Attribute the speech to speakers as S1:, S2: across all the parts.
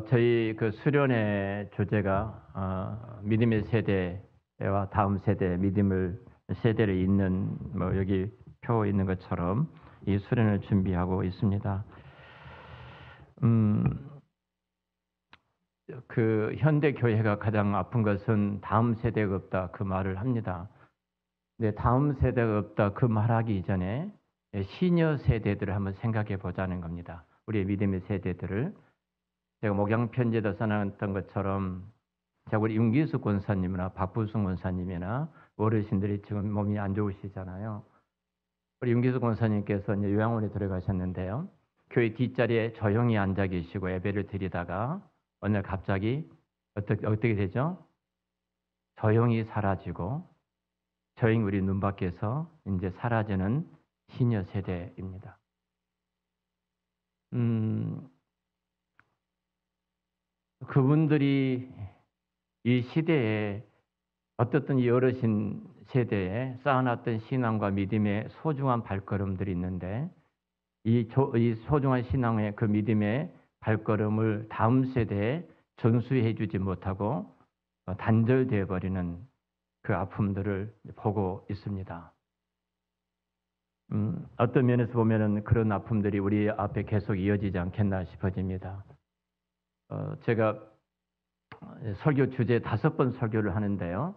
S1: 저희 그 수련의 주제가 믿음의 세대와 다음 세대, 믿음을 세대를 잇는 여기 표 있는 것처럼 이 수련을 준비하고 있습니다. 그 현대 교회가 가장 아픈 것은 다음 세대가 없다 그 말을 합니다. 근데 다음 세대가 없다 그 말하기 이전에 시니어 세대들을 한번 생각해 보자는 겁니다. 우리의 믿음의 세대들을. 제가 목양 편지에도 써놨던 것처럼 제가 우리 윤기숙 권사님이나 박부승 권사님이나 어르신들이 지금 몸이 안 좋으시잖아요. 우리 윤기숙 권사님께서 이제 요양원에 들어가셨는데요. 교회 뒷자리에 조용히 앉아 계시고 예배를 드리다가 어느 날 갑자기 어떻게 되죠? 조용히 사라지고 조용히 우리 눈 밖에서 이제 사라지는 시니어 세대입니다. 그분들이 이 시대에 어떻든 이 어르신 세대에 쌓아놨던 신앙과 믿음의 소중한 발걸음들이 있는데 이 소중한 신앙의 그 믿음의 발걸음을 다음 세대에 전수해 주지 못하고 단절되어 버리는 그 아픔들을 보고 있습니다. 어떤 면에서 보면은 그런 아픔들이 우리 앞에 계속 이어지지 않겠나 싶어집니다. 제가 설교 주제 5번 설교를 하는데요.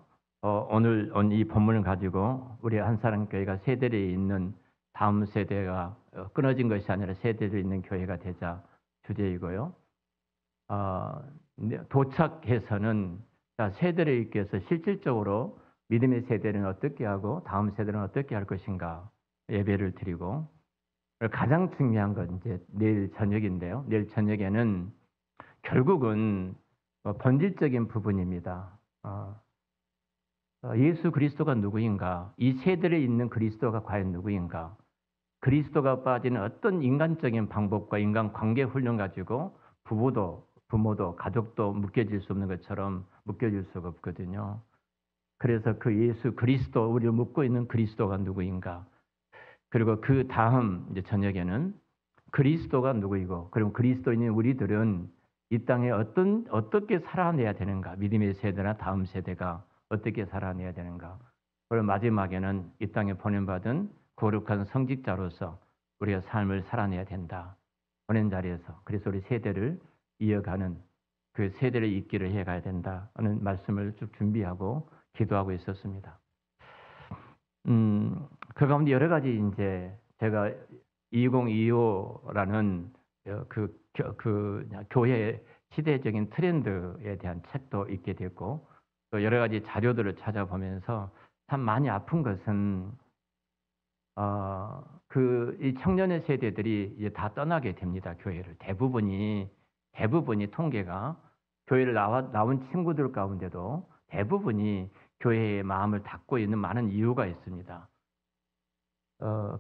S1: 오늘 이 본문을 가지고 우리 한사랑 교회가 세대에 있는 다음 세대가 끊어진 것이 아니라 세대를 있는 교회가 되자 주제이고요. 도착해서는 세대를 잇기 위해서 실질적으로 믿음의 세대는 어떻게 하고 다음 세대는 어떻게 할 것인가 예배를 드리고 가장 중요한 건 이제 내일 저녁인데요. 내일 저녁에는 결국은 본질적인 부분입니다. 예수 그리스도가 누구인가? 이 세대에 있는 그리스도가 과연 누구인가? 그리스도가 빠지는 어떤 인간적인 방법과 인간관계 훈련 가지고 부모도 가족도 묶여질 수 없는 것처럼 묶여질 수가 없거든요. 그래서 그 예수 그리스도, 우리를 묶고 있는 그리스도가 누구인가? 그리고 그 다음 이제 저녁에는 그리스도가 누구이고, 그럼 그리스도인인 우리들은 이 땅에 어떻게 살아내야 되는가? 믿음의 세대나 다음 세대가 어떻게 살아내야 되는가? 그리고 마지막에는 이 땅에 보낸받은 거룩한 성직자로서 우리가 삶을 살아내야 된다. 보낸 자리에서. 그래서 우리 세대를 이어가는 그 세대를 잇기를 해가야 된다는 말씀을 쭉 준비하고 기도하고 있었습니다. 그 가운데 여러 가지 이제 제가 2025라는 그 교회의 시대적인 트렌드에 대한 책도 읽게 됐고 또 여러 가지 자료들을 찾아보면서 참 많이 아픈 것은 이 청년의 세대들이 이제 다 떠나게 됩니다. 교회를 대부분이 통계가 교회를 나온 친구들 가운데도 대부분이 교회의 마음을 닫고 있는 많은 이유가 있습니다.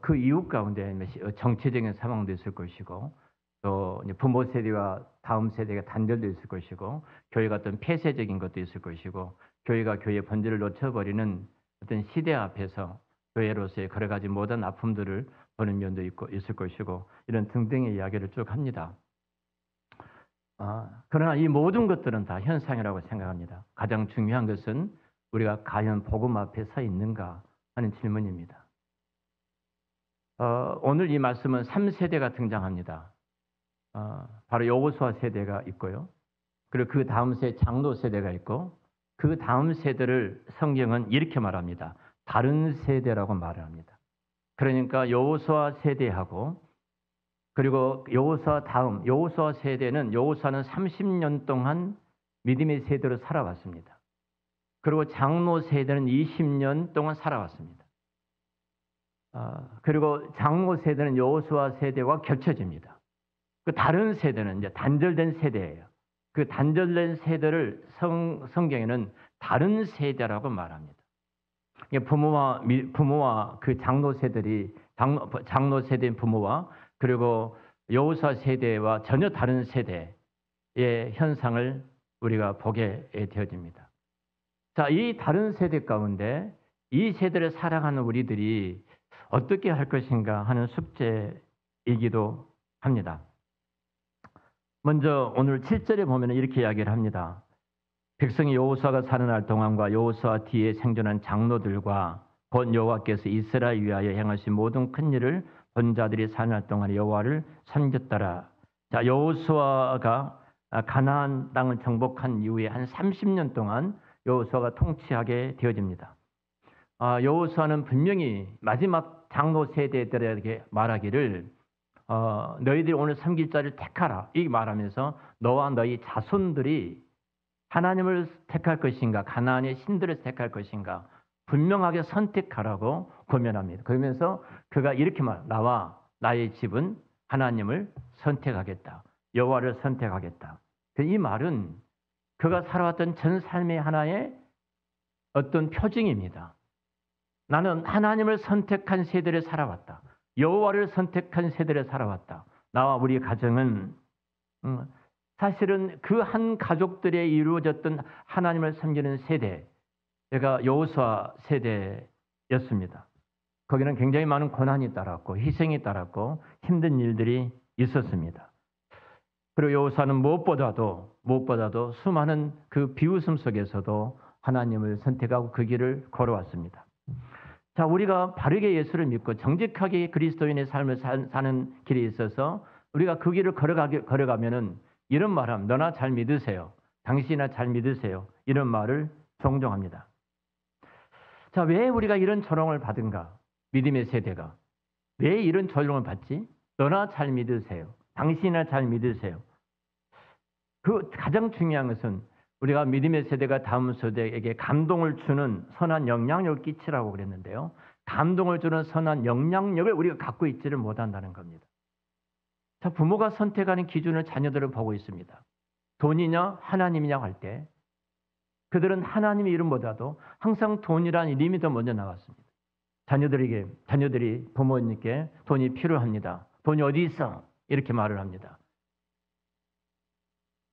S1: 그 이유 가운데 정치적인 상황도 있을 것이고 또 부모 세대와 다음 세대가 단절되어 있을 것이고 교회가 어떤 폐쇄적인 것도 있을 것이고 교회가 교회의 본질을 놓쳐버리는 어떤 시대 앞에서 교회로서의 여러 가지 모든 아픔들을 보는 면도 있을 것이고 이런 등등의 이야기를 쭉 합니다. 그러나 이 모든 것들은 다 현상이라고 생각합니다. 가장 중요한 것은 우리가 과연 복음 앞에 서 있는가 하는 질문입니다. 오늘 이 말씀은 3세대가 등장합니다. 바로 여호수아 세대가 있고요. 그리고 그 다음 장로 세대가 있고 그 다음 세대를 성경은 이렇게 말합니다. 다른 세대라고 말을 합니다. 그러니까 여호수아 세대하고 그리고 여호수아 세대는 여호수아는 30년 동안 믿음의 세대로 살아왔습니다. 그리고 장로 세대는 20년 동안 살아왔습니다. 그리고 장로 세대는 여호수아 세대와 겹쳐집니다. 그 다른 세대는 이제 단절된 세대예요. 그 단절된 세대를 성경에는 다른 세대라고 말합니다. 부모와 그 장로 세대인 부모와 그리고 여호수아 세대와 전혀 다른 세대의 현상을 우리가 보게 되어집니다. 자, 이 다른 세대 가운데 이 세대를 살아가는 우리들이 어떻게 할 것인가 하는 숙제이기도 합니다. 먼저 오늘 7절에 보면 이렇게 이야기를 합니다. 백성이 여호수아가 사는 날 동안과 여호수아 뒤에 생존한 장로들과 곧 여호와께서 이스라엘 위하여 행하신 모든 큰 일을 본 자들이 사는 날 동안에 여호와를 섬겼더라. 자, 여호수아가 가나안 땅을 정복한 이후에 한 30년 동안 여호수아가 통치하게 되어집니다. 여호수아는 분명히 마지막 장로 세대들에게 말하기를 너희들이 오늘 섬길 자를 택하라 이 말하면서 너와 너희 자손들이 하나님을 택할 것인가 가나안의 신들을 택할 것인가 분명하게 선택하라고 권면합니다. 그러면서 그가 이렇게 나와 나의 집은 하나님을 선택하겠다. 여호와를 선택하겠다. 이 말은 그가 살아왔던 전 삶의 하나의 어떤 표징입니다. 나는 하나님을 선택한 세대를 살아왔다. 여호와를 선택한 세대를 살아왔다. 나와 우리 가정은 사실은 그 한 가족들에 이루어졌던 하나님을 섬기는 세대가 여호수아 세대였습니다. 거기는 굉장히 많은 고난이 따랐고 희생이 따랐고 힘든 일들이 있었습니다. 그리고 여호수아는 무엇보다도 수많은 그 비웃음 속에서도 하나님을 선택하고 그 길을 걸어왔습니다. 자, 우리가 바르게 예수를 믿고 정직하게 그리스도인의 삶을 사는 길에 있어서 우리가 그 길을 걸어가면은 이런 말함, 너나 잘 믿으세요. 당신이나 잘 믿으세요. 이런 말을 종종 합니다. 자, 왜 우리가 이런 조롱을 받은가? 믿음의 세대가. 왜 이런 조롱을 받지? 너나 잘 믿으세요. 당신이나 잘 믿으세요. 그 가장 중요한 것은 우리가 믿음의 세대가 다음 세대에게 감동을 주는 선한 영향력을 끼치라고 그랬는데요. 감동을 주는 선한 영향력을 우리가 갖고 있지를 못한다는 겁니다. 자, 부모가 선택하는 기준을 자녀들은 보고 있습니다. 돈이냐 하나님이냐 할 때 그들은 하나님의 이름보다도 항상 돈이라는 이름이 더 먼저 나왔습니다. 자녀들이 부모님께 돈이 필요합니다. 돈이 어디 있어? 이렇게 말을 합니다.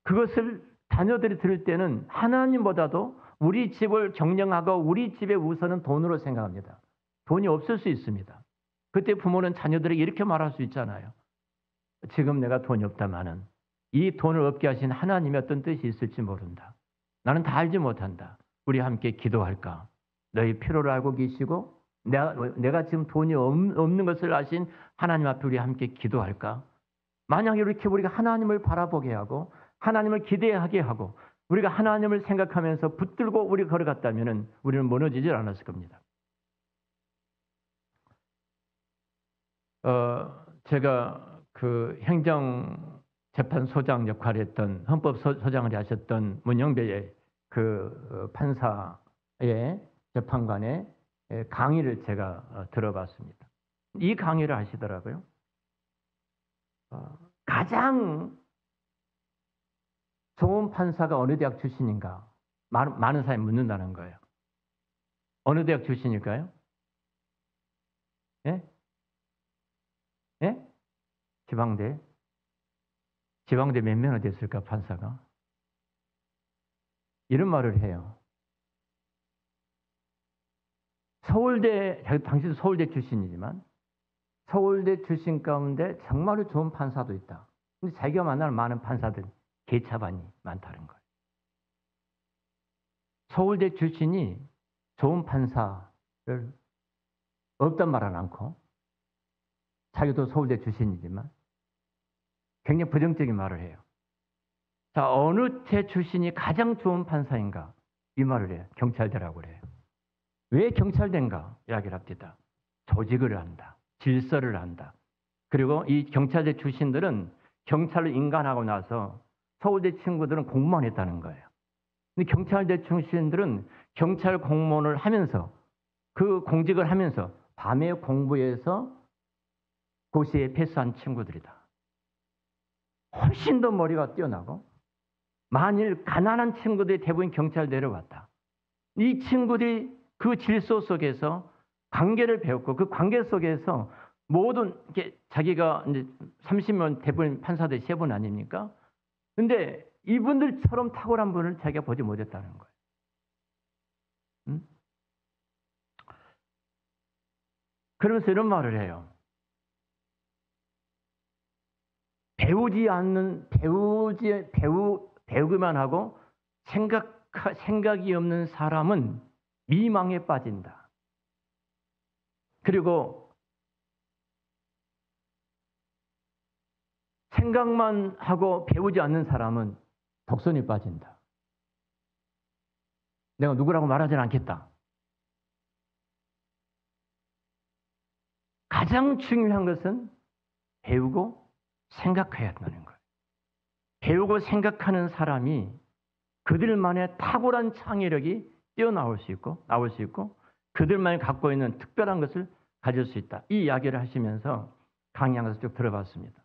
S1: 그것을 자녀들이 들을 때는 하나님보다도 우리 집을 경영하고 우리 집의 우선은 돈으로 생각합니다. 돈이 없을 수 있습니다. 그때 부모는 자녀들에게 이렇게 말할 수 있잖아요. 지금 내가 돈이 없다마는 이 돈을 얻게 하신 하나님의 어떤 뜻이 있을지 모른다. 나는 다 알지 못한다. 우리 함께 기도할까? 너희 필요를 알고 계시고 내가 지금 돈이 없는 것을 아신 하나님 앞에 우리 함께 기도할까? 만약에 이렇게 우리가 하나님을 바라보게 하고 하나님을 기대하게 하고 우리가 하나님을 생각하면서 붙들고 우리 걸어갔다면 우리는 무너지질 않았을 겁니다. 제가 그 행정재판소장 역할을 했던 헌법소장을 하셨던 문영배의 그 판사의 재판관의 강의를 제가 들어봤습니다. 이 강의를 하시더라고요. 가장 좋은 판사가 어느 대학 출신인가? 많은 사람이 묻는다는 거예요. 어느 대학 출신일까요? 예? 예? 지방대 몇 명이나 됐을까, 판사가? 이런 말을 해요. 당신도 서울대 출신이지만, 서울대 출신 가운데 정말로 좋은 판사도 있다. 근데 자기가 만나는 많은 판사들, 개차반이 많다는 거예요. 서울대 출신이 좋은 판사를 없단 말은 않고, 자기도 서울대 출신이지만, 굉장히 부정적인 말을 해요. 자, 어느 대 출신이 가장 좋은 판사인가? 이 말을 해요. 경찰대라고 그래요. 왜 경찰대인가? 이야기를 합니다. 조직을 안다. 질서를 안다. 그리고 이 경찰대 출신들은 경찰을 인간하고 나서 서울대 친구들은 공무원 했다는 거예요. 근데 경찰대 출신들은 경찰 공무원을 하면서 그 공직을 하면서 밤에 공부해서 고시에 패스한 친구들이다. 훨씬 더 머리가 뛰어나고 만일 가난한 친구들이 대부분 경찰대로 왔다. 이 친구들이 그 질서 속에서 관계를 배웠고 그 관계 속에서 모든 자기가 이제 30년 대부분 판사들 3분 아닙니까? 근데 이분들처럼 탁월한 분을 자기가 보지 못했다는 거예요. 그러면서 이런 말을 해요. 배우기만 하고 생각이 없는 사람은 미망에 빠진다. 그리고 생각만 하고 배우지 않는 사람은 독선에 빠진다. 내가 누구라고 말하지는 않겠다. 가장 중요한 것은 배우고 생각해야 한다는 거예요. 배우고 생각하는 사람이 그들만의 탁월한 창의력이 뛰어나올 수 있고 그들만이 갖고 있는 특별한 것을 가질 수 있다. 이 이야기를 하시면서 강의하면서 쭉 들어봤습니다.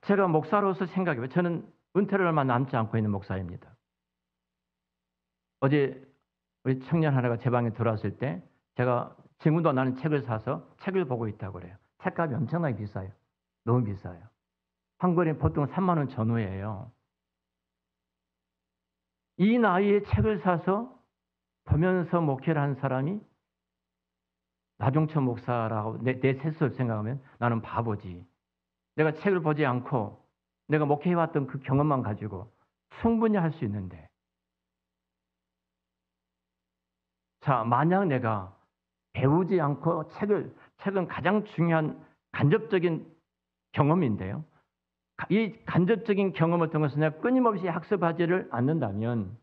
S1: 제가 목사로서 생각해보면 저는 은퇴를 얼마 남지 않고 있는 목사입니다. 어제 우리 청년 하나가 제 방에 들어왔을 때 제가 지금도 나는 책을 사서 책을 보고 있다고 그래요. 책값이 엄청나게 비싸요. 너무 비싸요. 한 권이 보통 3만 원 전후예요. 이 나이에 책을 사서 보면서 목회를 한 사람이 나종천 목사라고 내 세습을 생각하면 나는 바보지. 내가 책을 보지 않고 내가 목회해왔던 그 경험만 가지고 충분히 할 수 있는데, 자, 만약 내가 배우지 않고 책은 가장 중요한 간접적인 경험인데요. 이 간접적인 경험을 통해서 내가 끊임없이 학습하지를 않는다면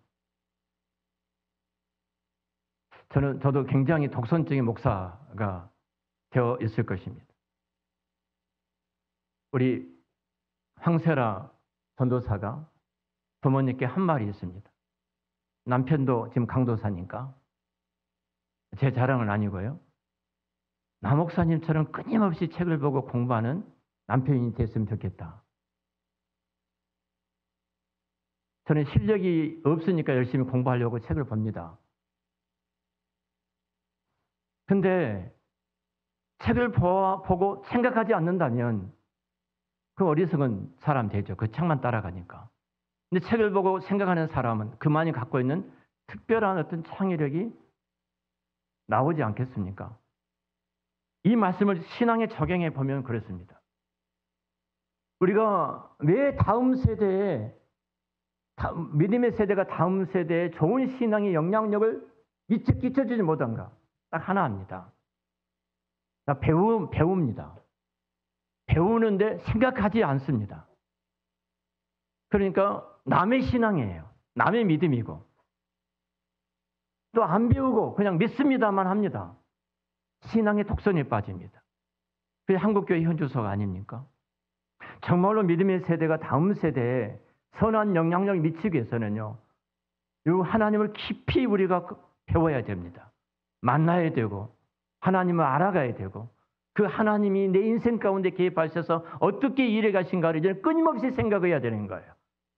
S1: 저도 굉장히 독선적인 목사가 되어 있을 것입니다. 우리 황세라 전도사가 부모님께 한 말이 있습니다. 남편도 지금 강도사니까 제 자랑은 아니고요. 나 목사님처럼 끊임없이 책을 보고 공부하는 남편이 됐으면 좋겠다. 저는 실력이 없으니까 열심히 공부하려고 책을 봅니다. 근데 책을 보고 생각하지 않는다면 그 어리석은 사람 되죠. 그 책만 따라가니까. 근데 책을 보고 생각하는 사람은 그만이 갖고 있는 특별한 어떤 창의력이 나오지 않겠습니까? 이 말씀을 신앙에 적용해 보면 그렇습니다. 우리가 왜 믿음의 세대가 다음 세대에 좋은 신앙의 영향력을 미처 끼쳐주지 못한가? 딱 하나입니다. 배웁니다. 배우는데 생각하지 않습니다. 그러니까 남의 신앙이에요. 남의 믿음이고. 또 안 배우고 그냥 믿습니다만 합니다. 신앙의 독선에 빠집니다. 그게 한국교회 현주소가 아닙니까? 정말로 믿음의 세대가 다음 세대에 선한 영향력을 미치기 위해서는요, 이 하나님을 깊이 우리가 배워야 됩니다. 만나야 되고 하나님을 알아가야 되고 그 하나님이 내 인생 가운데 개입하셔서 어떻게 일해 가신가를 끊임없이 생각해야 되는 거예요.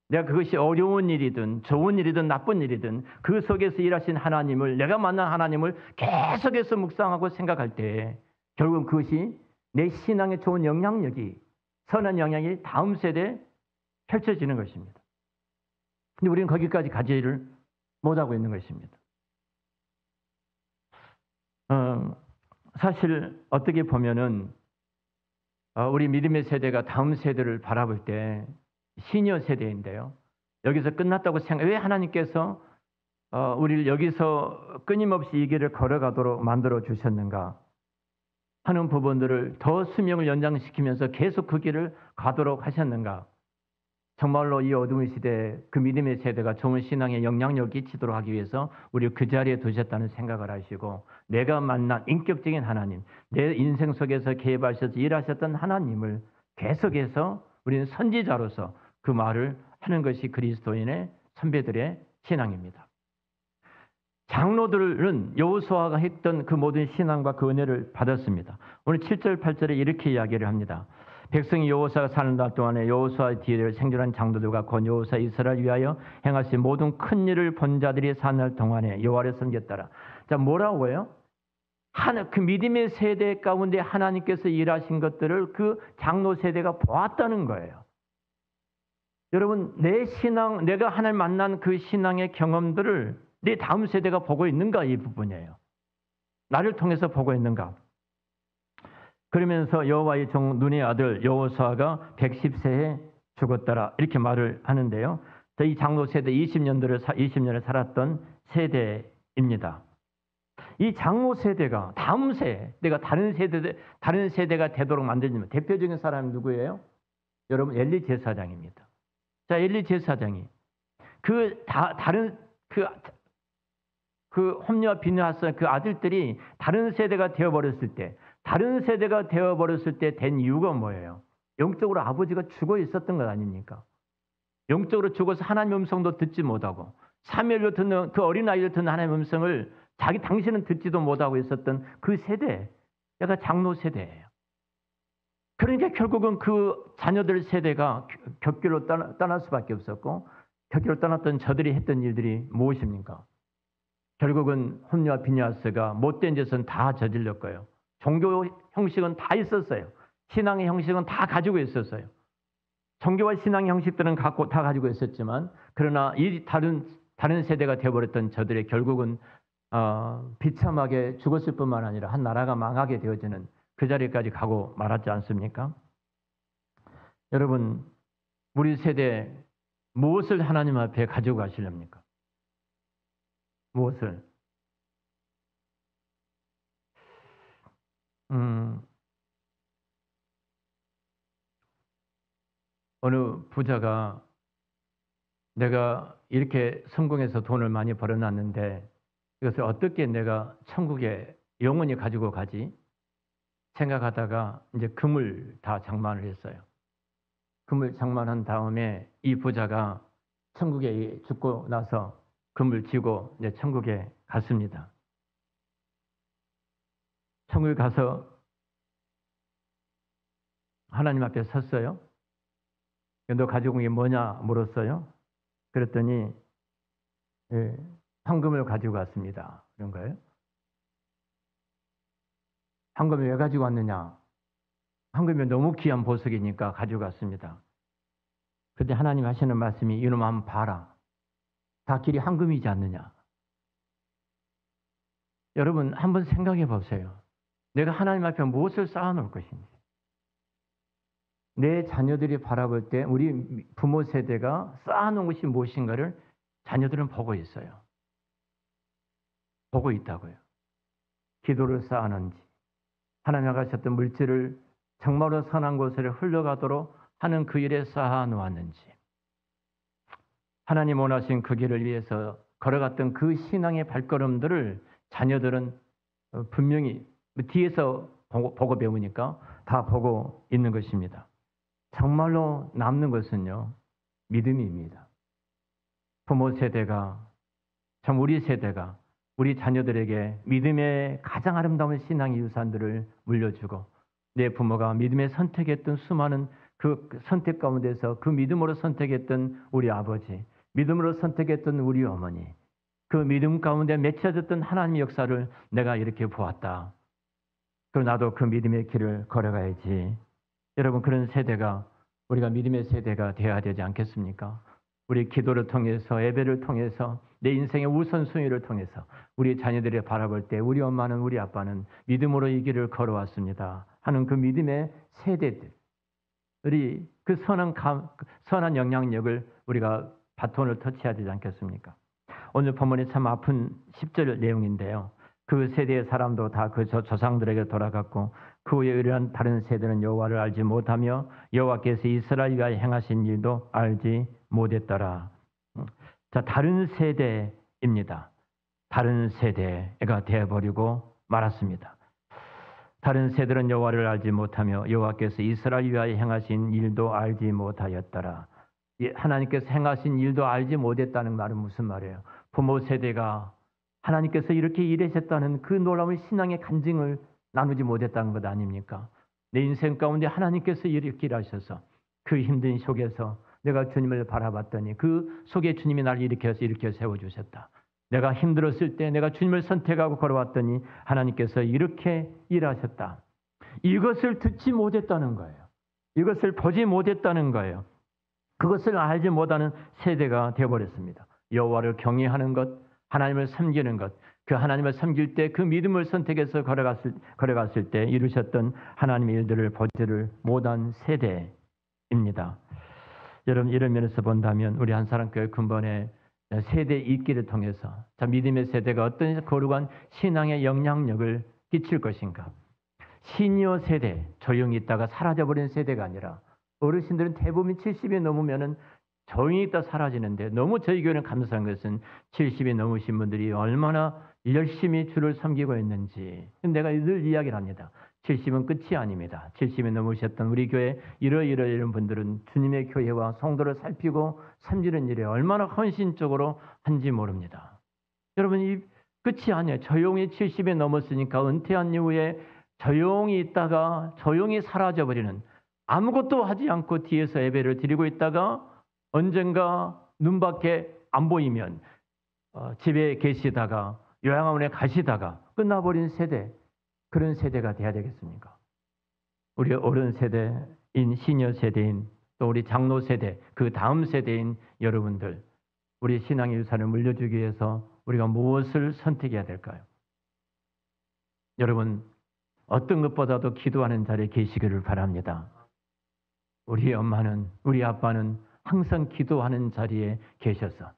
S1: 내가 그것이 어려운 일이든 좋은 일이든 나쁜 일이든 그 속에서 일하신 하나님을, 내가 만난 하나님을 계속해서 묵상하고 생각할 때 결국 그것이 내 신앙에 좋은 영향력이, 선한 영향이 다음 세대에 펼쳐지는 것입니다. 근데 우리는 거기까지 가지를 못하고 있는 것입니다. 사실 어떻게 보면은 우리 믿음의 세대가 다음 세대를 바라볼 때 시니어 세대인데요. 여기서 끝났다고 왜 하나님께서 우리를 여기서 끊임없이 이 길을 걸어가도록 만들어 주셨는가 하는 부분들을 더 수명을 연장시키면서 계속 그 길을 가도록 하셨는가. 정말로 이 어두운 시대에 그 믿음의 세대가 좋은 신앙에 영향력을 끼치도록 하기 위해서 우리를 그 자리에 두셨다는 생각을 하시고, 내가 만난 인격적인 하나님, 내 인생 속에서 개입하셔서 일하셨던 하나님을 계속해서 우리는 선지자로서 그 말을 하는 것이 그리스도인의 선배들의 신앙입니다. 장로들은 여호수아가 했던 그 모든 신앙과 그 은혜를 받았습니다. 오늘 7절 8절에 이렇게 이야기를 합니다. 백성이 여호수아가 사는 날 동안에 여호수아의 뒤를 생존한 장로들과 곧 여호수아 이스라엘 위하여 행하신 모든 큰 일을 본 자들이 사는 날 동안에 여호와를 섬겼더라. 자, 뭐라고요? 그 믿음의 세대 가운데 하나님께서 일하신 것들을 그 장로 세대가 보았다는 거예요. 여러분, 내 신앙, 내가 하나님 만난 그 신앙의 경험들을 내 다음 세대가 보고 있는가, 이 부분이에요. 나를 통해서 보고 있는가. 그러면서 여호와의 종 눈의 아들 여호수아가 110세에 죽었더라 이렇게 말을 하는데요. 이 장로 세대 20년을 살았던 세대입니다. 이 장로 세대가 다음 세대가 다른 세대가 되도록 만들면 대표적인 사람이 누구예요? 여러분 엘리 제사장입니다. 자, 엘리 제사장이 다른 홈리와 비느하스 그 아들들이 다른 세대가 되어버렸을 때 된 이유가 뭐예요? 영적으로 아버지가 죽어 있었던 것 아닙니까? 영적으로 죽어서 하나님의 음성도 듣지 못하고 사무엘로 듣는 그 어린아이를 듣는 하나님의 음성을 당신은 듣지도 못하고 있었던 그 세대가 장로 세대예요. 그러니까 결국은 그 자녀들 세대가 격길로 떠날 수밖에 없었고 격길로 떠났던 저들이 했던 일들이 무엇입니까? 결국은 홈리와 비느하스가 못된 짓은 다 저질렀고요. 종교 형식은 다 있었어요. 신앙의 형식은 다 가지고 있었어요. 종교와 신앙의 형식들은 다 가지고 있었지만 그러나 이 다른 세대가 되어버렸던 저들의 결국은 비참하게 죽었을 뿐만 아니라 한 나라가 망하게 되어지는 그 자리까지 가고 말았지 않습니까? 여러분, 우리 세대 무엇을 하나님 앞에 가지고 가시렵니까? 무엇을? 어느 부자가 내가 이렇게 성공해서 돈을 많이 벌어놨는데 이것을 어떻게 내가 천국에 영원히 가지고 가지? 생각하다가 이제 금을 다 장만을 했어요. 금을 장만한 다음에 이 부자가 천국에 죽고 나서 금을 지고 이제 천국에 갔습니다. 천국에 가서 하나님 앞에 섰어요. 너 가지고 온 게 뭐냐 물었어요. 그랬더니 황금을 가지고 왔습니다. 그런 거예요. 황금을 왜 가지고 왔느냐? 황금이 너무 귀한 보석이니까 가지고 왔습니다. 그런데 하나님 하시는 말씀이 이놈 한번 봐라. 다 길이 황금이지 않느냐? 여러분 한번 생각해 보세요. 내가 하나님 앞에 무엇을 쌓아놓을 것인지. 내 자녀들이 바라볼 때 우리 부모 세대가 쌓아놓은 것이 무엇인가를 자녀들은 보고 있어요. 보고 있다고요. 기도를 쌓아놓은지 하나님 하셨던 물질을 정말로 선한 곳으로 흘러가도록 하는 그 일에 쌓아놓았는지 하나님 원하신 그 길을 위해서 걸어갔던 그 신앙의 발걸음들을 자녀들은 분명히 뒤에서 보고 배우니까 다 보고 있는 것입니다. 정말로 남는 것은요, 믿음입니다. 부모 세대가, 참 우리 세대가 우리 자녀들에게 믿음의 가장 아름다운 신앙의 유산들을 물려주고 내 부모가 믿음에 선택했던 수많은 그 선택 가운데서 그 믿음으로 선택했던 우리 아버지, 믿음으로 선택했던 우리 어머니, 그 믿음 가운데 맺혀졌던 하나님의 역사를 내가 이렇게 보았다. 그리고 나도 그 믿음의 길을 걸어가야지. 여러분 그런 세대가 우리가 믿음의 세대가 되어야 되지 않겠습니까? 우리 기도를 통해서 예배를 통해서 내 인생의 우선순위를 통해서 우리 자녀들이 바라볼 때 우리 엄마는 우리 아빠는 믿음으로 이 길을 걸어왔습니다 하는 그 믿음의 세대들이 그 선한 영향력을 우리가 바톤을 터치해야 되지 않겠습니까? 오늘 본문이 참 아픈 10절 내용인데요. 그 세대의 사람도 다 그 조상들에게 돌아갔고 그 후에 의뢰한 다른 세대는 여호와를 알지 못하며 여호와께서 이스라엘 위하여 행하신 일도 알지 못했더라. 자, 다른 세대입니다. 다른 세대가 되어버리고 말았습니다. 다른 세대는 여호와를 알지 못하며 여호와께서 이스라엘 위하여 행하신 일도 알지 못하였더라. 하나님께서 행하신 일도 알지 못했다는 말은 무슨 말이에요? 부모 세대가 하나님께서 이렇게 일하셨다는 그 놀라운 신앙의 간증을 나누지 못했다는 것 아닙니까? 내 인생 가운데 하나님께서 이렇게 일하셔서 그 힘든 속에서 내가 주님을 바라봤더니 그 속에 주님이 나를 일으켜서 이렇게 세워주셨다. 내가 힘들었을 때 내가 주님을 선택하고 걸어왔더니 하나님께서 이렇게 일하셨다. 이것을 듣지 못했다는 거예요. 이것을 보지 못했다는 거예요. 그것을 알지 못하는 세대가 되어버렸습니다. 여호와를 경외하는 것, 하나님을 섬기는 것, 그 하나님을 섬길 때 그 믿음을 선택해서 걸어갔을 때 이루셨던 하나님의 일들을 보지를 못한 세대입니다. 여러분, 이런 면에서 본다면 우리 한사람교회 근본의 세대 있기를 통해서 믿음의 세대가 어떤 거룩한 신앙의 영향력을 끼칠 것인가. 시니어 세대, 조용히 있다가 사라져버린 세대가 아니라 어르신들은 대부분 70이 넘으면은 조용히 있다 사라지는데, 너무 저희 교회는 감사한 것은 70이 넘으신 분들이 얼마나 열심히 주를 섬기고 있는지 내가 늘 이야기를 합니다. 70은 끝이 아닙니다. 70이 넘으셨던 우리 교회 이런 분들은 주님의 교회와 성도를 살피고 섬기는 일에 얼마나 헌신적으로 한지 모릅니다. 여러분, 이 끝이 아니에요. 조용히 70이 넘었으니까 은퇴한 이후에 조용히 있다가 조용히 사라져버리는, 아무것도 하지 않고 뒤에서 예배를 드리고 있다가 언젠가 눈밖에 안 보이면 집에 계시다가 요양원에 가시다가 끝나버린 세대, 그런 세대가 돼야 되겠습니까? 우리 어른 세대인 시니어 세대인 또 우리 장로 세대, 그 다음 세대인 여러분들, 우리 신앙의 유산을 물려주기 위해서 우리가 무엇을 선택해야 될까요? 여러분, 어떤 것보다도 기도하는 자리에 계시기를 바랍니다. 우리 엄마는, 우리 아빠는 항상 기도하는 자리에 계셔서,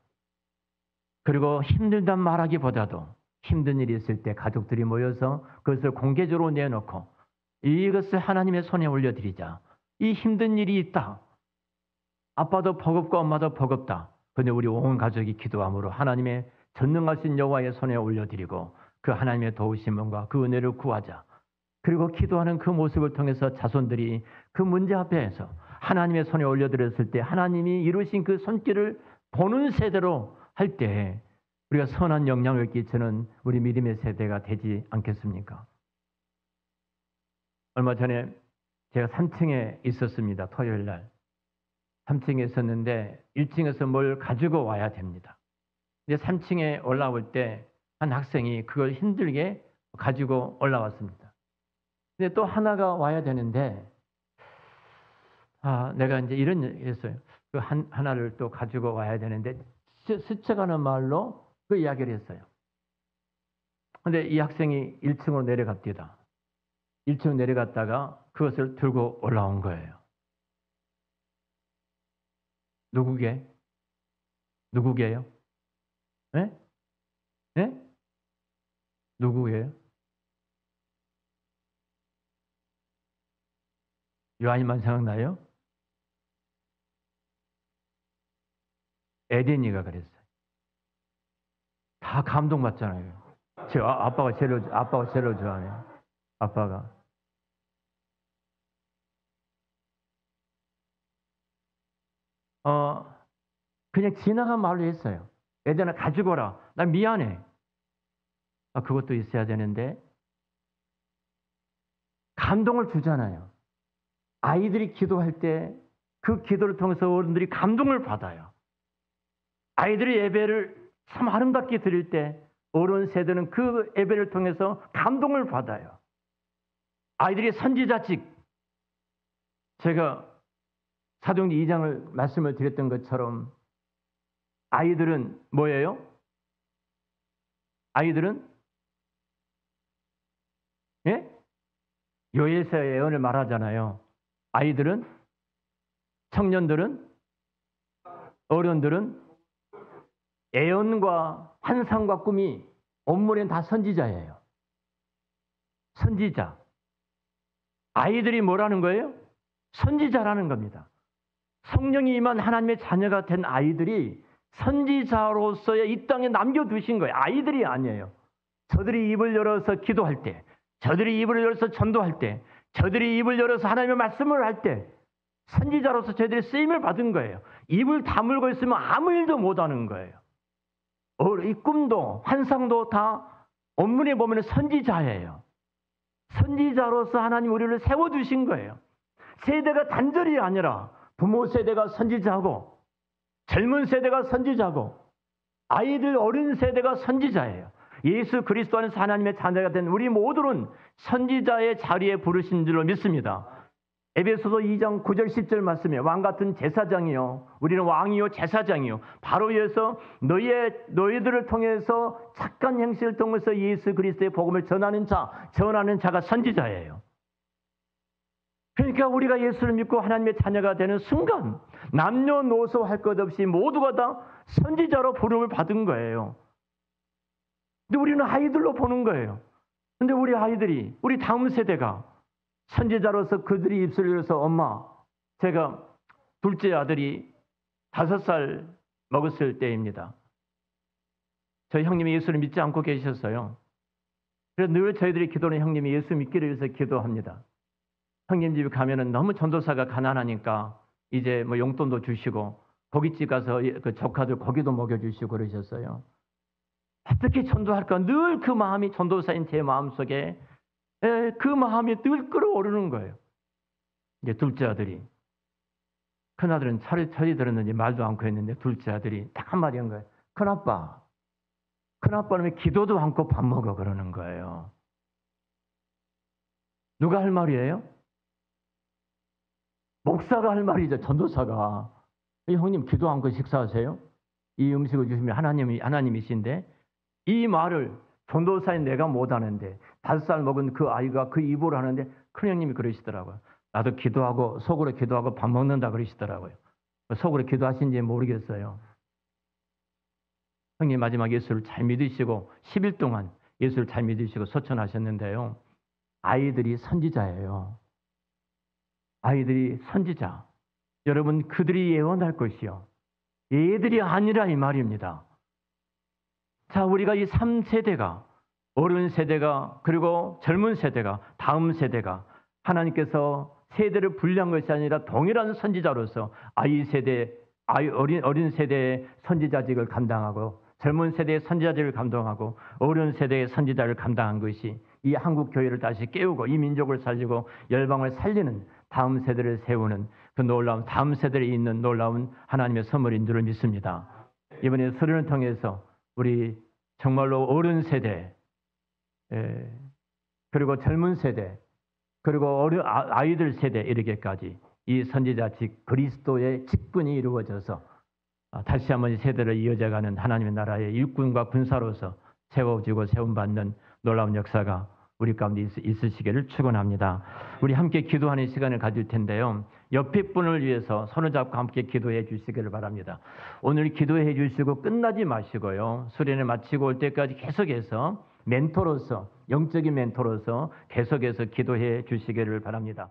S1: 그리고 힘들단 말하기보다도 힘든 일이 있을 때 가족들이 모여서 그것을 공개적으로 내놓고 이것을 하나님의 손에 올려드리자. 이 힘든 일이 있다. 아빠도 버겁고 엄마도 버겁다. 그런데 우리 온 가족이 기도함으로 하나님의 전능하신 여호와의 손에 올려드리고 그 하나님의 도우심과 그 은혜를 구하자. 그리고 기도하는 그 모습을 통해서 자손들이 그 문제 앞에서 하나님의 손에 올려드렸을 때 하나님이 이루신 그 손길을 보는 세대로 할 때 우리가 선한 영향을 끼치는 우리 믿음의 세대가 되지 않겠습니까? 얼마 전에 제가 3층에 있었습니다. 토요일 날 3층에 있었는데 1층에서 뭘 가지고 와야 됩니다. 근데 3층에 올라올 때 한 학생이 그걸 힘들게 가지고 올라왔습니다. 근데 또 하나가 와야 되는데 내가 이제 이런 얘기 했어요. 그 하나를 또 가지고 와야 되는데 스쳐가는 말로 그 이야기를 했어요. 근데 이 학생이 1층으로 내려갑니다. 1층 내려갔다가 그것을 들고 올라온 거예요. 누구게요? 네? 네? 누구예요? 요한이만 생각나요? 에덴이가 그랬어요. 다 감동받잖아요. 제 아빠가 제일 좋아하네요. 아빠가. 그냥 지나간 말로 했어요. 에덴아 가지고 오라. 나 미안해. 그것도 있어야 되는데 감동을 주잖아요. 아이들이 기도할 때 그 기도를 통해서 어른들이 감동을 받아요. 아이들이 예배를 참 아름답게 드릴 때 어른 세대는 그 예배를 통해서 감동을 받아요. 아이들이 선지자직, 제가 사도행전 2장을 말씀을 드렸던 것처럼 아이들은 뭐예요? 아이들은 요엘서의 예언을 말하잖아요. 아이들은, 청년들은, 어른들은 예언과 환상과 꿈이 온문엔 다 선지자예요. 선지자. 아이들이 뭐라는 거예요? 선지자라는 겁니다. 성령이 임한 하나님의 자녀가 된 아이들이 선지자로서의 이 땅에 남겨두신 거예요. 아이들이 아니에요. 저들이 입을 열어서 기도할 때, 저들이 입을 열어서 전도할 때, 저들이 입을 열어서 하나님의 말씀을 할 때 선지자로서 저들이 쓰임을 받은 거예요. 입을 다물고 있으면 아무 일도 못하는 거예요. 이 꿈도 환상도 다 원문에 보면 선지자예요. 선지자로서 하나님 우리를 세워두신 거예요. 세대가 단절이 아니라 부모 세대가 선지자고 젊은 세대가 선지자고 아이들 어린 세대가 선지자예요. 예수 그리스도 안에서 하나님의 자녀가 된 우리 모두는 선지자의 자리에 부르신 줄로 믿습니다. 에베소서 2장 9절 10절 말씀에 왕 같은 제사장이요, 우리는 왕이요 제사장이요, 바로 위해서 너희들을 통해서 착한 행실을 통해서 예수 그리스도의 복음을 전하는 자가 선지자예요. 그러니까 우리가 예수를 믿고 하나님의 자녀가 되는 순간 남녀노소 할 것 없이 모두가 다 선지자로 부름을 받은 거예요. 근데 우리는 아이들로 보는 거예요. 근데 우리 아이들이, 우리 다음 세대가 선지자로서 그들이 입술을 열어서 엄마, 제가 둘째 아들이 5살 먹었을 때입니다. 저희 형님이 예수를 믿지 않고 계셨어요. 그래서 늘 저희들이 기도는 형님이 예수 믿기를 위해서 기도합니다. 형님 집에 가면은 너무 전도사가 가난하니까 이제 뭐 용돈도 주시고 고깃집 가서 그 조카들 고기도 먹여주시고 그러셨어요. 어떻게 전도할까? 늘 그 마음이, 전도사인 제 마음속에 그 마음이 늘 끓어오르는 거예요. 이제 둘째 아들이, 큰아들은 철이 들었는지 말도 않고 했는데 둘째 아들이 딱 한마디 한 거예요. 큰아빠는 왜 기도도 않고 밥 먹어 그러는 거예요. 누가 할 말이에요? 목사가 할 말이죠. 전도사가. 형님 기도 않고 식사하세요? 이 음식을 주시면 하나님이신데, 이 말을 전도사인 내가 못하는데 5살 먹은 그 아이가 그 입으로 하는데 큰형님이 그러시더라고요. 나도 기도하고 속으로 기도하고 밥 먹는다 그러시더라고요. 속으로 기도하신지 모르겠어요. 형님 마지막 예수를 잘 믿으시고 10일 동안 예수를 잘 믿으시고 소천하셨는데요. 아이들이 선지자예요. 아이들이 선지자. 여러분, 그들이 예언할 것이요, 얘들이 아니라 이 말입니다. 자, 우리가 이 3세대가, 어른 세대가, 그리고 젊은 세대가, 다음 세대가 하나님께서 세대를 분리한 것이 아니라 동일한 선지자로서 어린 세대의 선지자직을 감당하고 젊은 세대의 선지자직을 감당하고 어른 세대의 선지자를 감당한 것이 이 한국 교회를 다시 깨우고 이 민족을 살리고 열방을 살리는 다음 세대를 세우는 그 놀라운, 다음 세대에 있는 놀라운 하나님의 선물인 줄을 믿습니다. 이번에 설교를 통해서 우리 정말로 어른 세대, 그리고 젊은 세대, 그리고 아이들 세대 이르게까지 이 선지자직 그리스도의 직분이 이루어져서 다시 한번 이 세대를 이어져가는 하나님의 나라의 일꾼과 군사로서 세워지고 세움받는 놀라운 역사가 우리 가운데 있으시기를 축원합니다. 우리 함께 기도하는 시간을 가질 텐데요. 옆에 분을 위해서 손을 잡고 함께 기도해 주시기를 바랍니다. 오늘 기도해 주시고 끝나지 마시고요. 수련을 마치고 올 때까지 계속해서 멘토로서, 영적인 멘토로서 계속해서 기도해 주시기를 바랍니다.